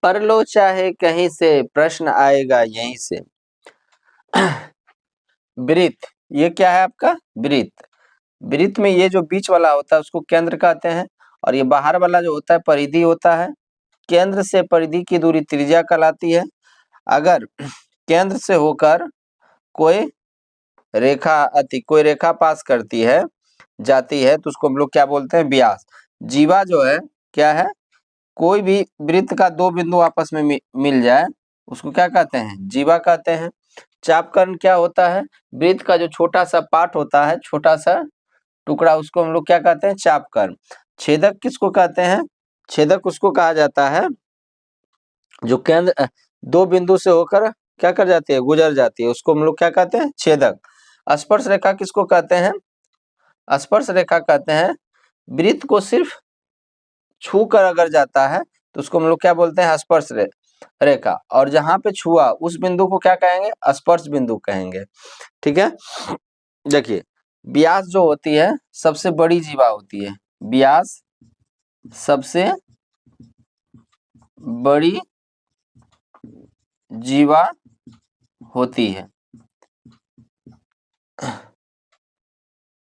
पढ़ लो चाहे कहीं से, प्रश्न आएगा यहीं से। वृत्त, ये क्या है आपका वृत्त। वृत्त में ये जो बीच वाला होता है उसको केंद्र कहते हैं, और ये बाहर वाला जो होता है परिधि होता है। केंद्र से परिधि की दूरी त्रिज्या कहलाती है। अगर केंद्र से होकर कोई कोई रेखा पास करती है जाती है तो उसको हम लोग क्या बोलते हैं, व्यास। जीवा जो है क्या है, कोई भी वृत्त का दो बिंदु आपस में मिल जाए उसको क्या कहते हैं, जीवा कहते हैं। चापकर्ण क्या होता है, वृत्त का जो छोटा सा पार्ट होता है, छोटा सा टुकड़ा, उसको हम लोग क्या कहते हैं, चापकर्ण। छेदक किसको कहते हैं, छेदक उसको कहा जाता है जो केंद्र दो बिंदु से होकर क्या कर जाती है, गुजर जाती है, उसको हम लोग क्या कहते हैं, छेदक। स्पर्श रेखा किसको कहते हैं, स्पर्श रेखा कहते हैं वृत्त को सिर्फ छू कर अगर जाता है तो उसको हम लोग क्या बोलते हैं, स्पर्श रेखा। और जहां पे छुआ उस बिंदु को क्या कहेंगे, स्पर्श बिंदु कहेंगे। ठीक है, देखिए व्यास जो होती है सबसे बड़ी जीवा होती है, व्यास सबसे बड़ी जीवा होती है,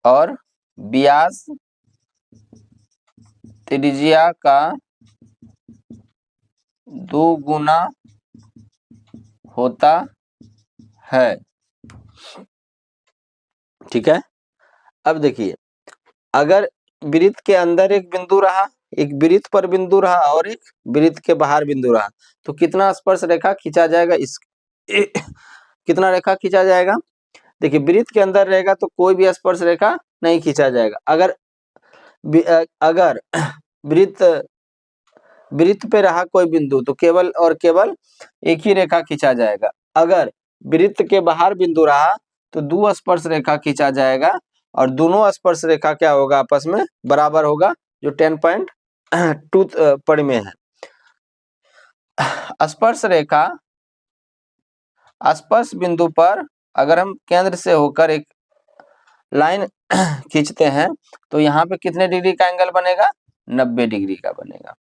और व्यास त्रिज्या का 2 गुना होता है। ठीक है, अब देखिए अगर वृत्त के अंदर एक बिंदु रहा, एक वृत्त पर बिंदु रहा और एक वृत्त के बाहर बिंदु रहा, तो कितना स्पर्श रेखा खींचा जाएगा, कितना रेखा खींचा जाएगा। देखिए वृत्त के अंदर रहेगा तो कोई भी स्पर्श रेखा नहीं खींचा जाएगा। अगर वृत्त वृत्त पे रहा कोई बिंदु तो केवल और केवल एक ही रेखा खींचा जाएगा। अगर वृत्त के बाहर बिंदु रहा तो 2 स्पर्श रेखा खींचा जाएगा, और दोनों स्पर्श रेखा क्या होगा, आपस में बराबर होगा, जो 10.2 परिमेय है। स्पर्श रेखा स्पर्श बिंदु पर अगर हम केंद्र से होकर एक लाइन खींचते हैं तो यहाँ पे कितने डिग्री का एंगल बनेगा, 90 डिग्री का बनेगा।